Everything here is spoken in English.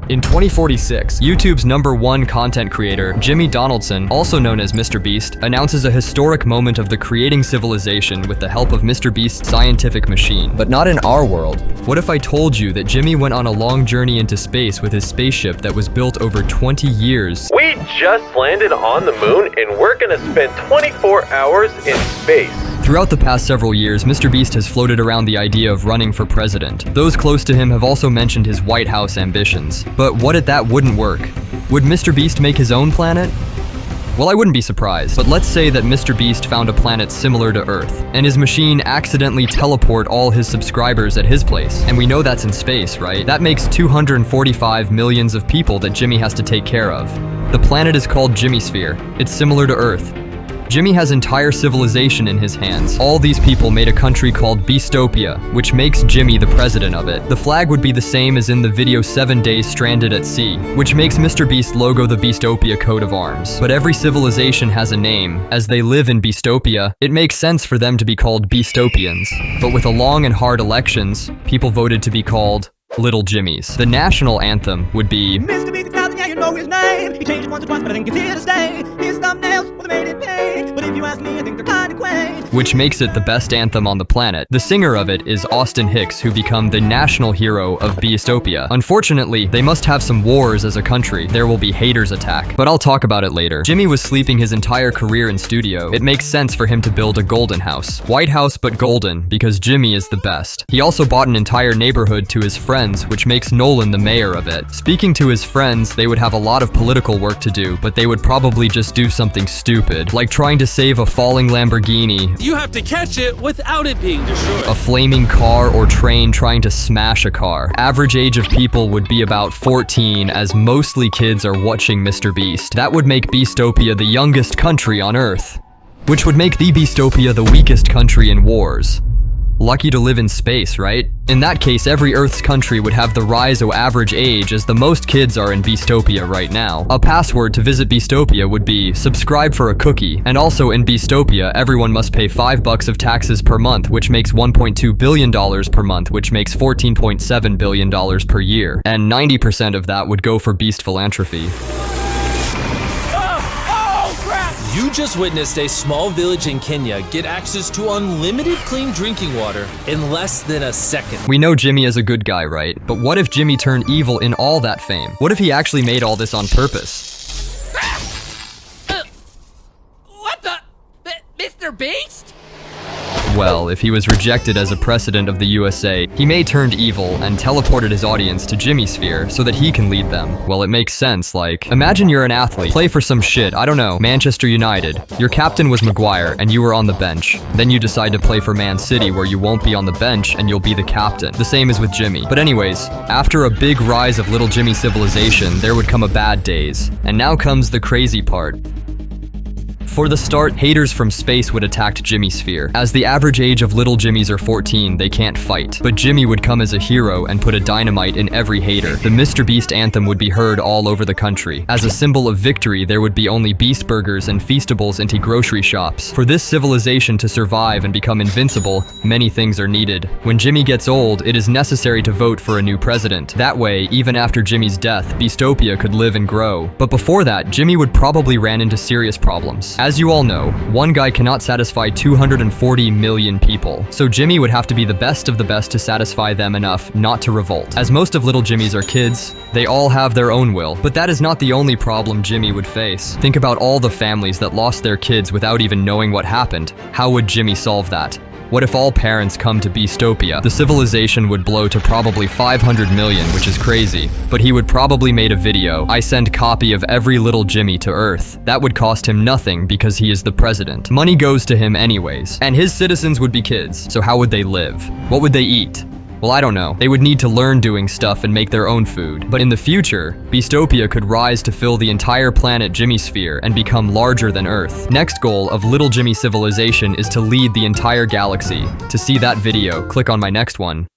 In 2046, YouTube's #1 content creator, Jimmy Donaldson, also known as MrBeast, announces a historic moment of the creating civilization with the help of MrBeast's scientific machine. But not in our world. What if I told you that Jimmy went on a long journey into space with his spaceship that was built over 20 years? We just landed on the moon and we're gonna spend 24 hours in space. Throughout the past several years, MrBeast has floated around the idea of running for president. Those close to him have also mentioned his White House ambitions. But what if that wouldn't work? Would MrBeast make his own planet? Well, I wouldn't be surprised, but let's say that MrBeast found a planet similar to Earth, and his machine accidentally teleport all his subscribers at his place. And we know that's in space, right? That makes 245 millions of people that Jimmy has to take care of. The planet is called Jimmysphere. It's similar to Earth. Jimmy has entire civilization in his hands. All these people made a country called Beastopia, which makes Jimmy the president of it. The flag would be the same as in the video 7 Days Stranded at Sea, which makes MrBeast logo the Beastopia coat of arms. But every civilization has a name. As they live in Beastopia, it makes sense for them to be called Beastopians. But with a long and hard elections, people voted to be called Little Jimmys. The national anthem would be MrBeast, yeah, you know his name. He changed it once or twice, but I think it's here to stay. His thumbnails, well, they made it pay. But if you ask me, I think they're kind of quaint. Which makes it the best anthem on the planet. The singer of it is Austin Hicks, who become the national hero of Beastopia. Unfortunately, they must have some wars as a country. There will be haters attack, but I'll talk about it later. Jimmy was sleeping his entire career in studio. It makes sense for him to build a golden house. White House, but golden, because Jimmy is the best. He also bought an entire neighborhood to his friends, which makes Nolan the mayor of it. Speaking to his friends, they would have a lot of political work to do, but they would probably just do something stupid, like trying to save a falling Lamborghini. You have to catch it without it being destroyed. A flaming car or train trying to smash a car. Average age of people would be about 14, as mostly kids are watching MrBeast. That would make Beastopia the youngest country on Earth, which would make the Beastopia the weakest country in wars. Lucky to live in space, right? In that case, every Earth's country would have the rise of average age, as the most kids are in Beastopia right now. A password to visit Beastopia would be subscribe for a cookie. And also in Beastopia, everyone must pay $5 of taxes per month, which makes $1.2 billion per month, which makes $14.7 billion per year. And 90% of that would go for beast philanthropy. You just witnessed a small village in Kenya get access to unlimited clean drinking water in less than a second. We know Jimmy is a good guy, right? But what if Jimmy turned evil in all that fame? What if he actually made all this on purpose? What the? MrBeast? Well, if he was rejected as a president of the USA, he may turned evil and teleported his audience to Jimmysphere so that he can lead them. Well, it makes sense, like, imagine you're an athlete, play for some shit, I don't know, Manchester United. Your captain was Maguire and you were on the bench. Then you decide to play for Man City where you won't be on the bench and you'll be the captain. The same as with Jimmy. But anyways, after a big rise of Little Jimmy civilization, there would come a bad days. And now comes the crazy part. For the start, haters from space would attack Jimmysphere. As the average age of little Jimmys are 14, they can't fight. But Jimmy would come as a hero and put a dynamite in every hater. The MrBeast anthem would be heard all over the country. As a symbol of victory, there would be only Beast Burgers and Feastables into grocery shops. For this civilization to survive and become invincible, many things are needed. When Jimmy gets old, it is necessary to vote for a new president. That way, even after Jimmy's death, Beastopia could live and grow. But before that, Jimmy would probably ran into serious problems. As you all know, one guy cannot satisfy 240 million people, so Jimmy would have to be the best of the best to satisfy them enough not to revolt. As most of little Jimmys are kids, they all have their own will, but that is not the only problem Jimmy would face. Think about all the families that lost their kids without even knowing what happened. How would Jimmy solve that? What if all parents come to Beastopia? The civilization would blow to probably 500 million, which is crazy. But he would probably made a video, I send copy of every little Jimmy to Earth. That would cost him nothing because he is the president. Money goes to him anyways. And his citizens would be kids, so how would they live? What would they eat? Well, I don't know. They would need to learn doing stuff and make their own food. But in the future, Beastopia could rise to fill the entire planet Jimmysphere and become larger than Earth. Next goal of Little Jimmy civilization is to lead the entire galaxy. To see that video, click on my next one.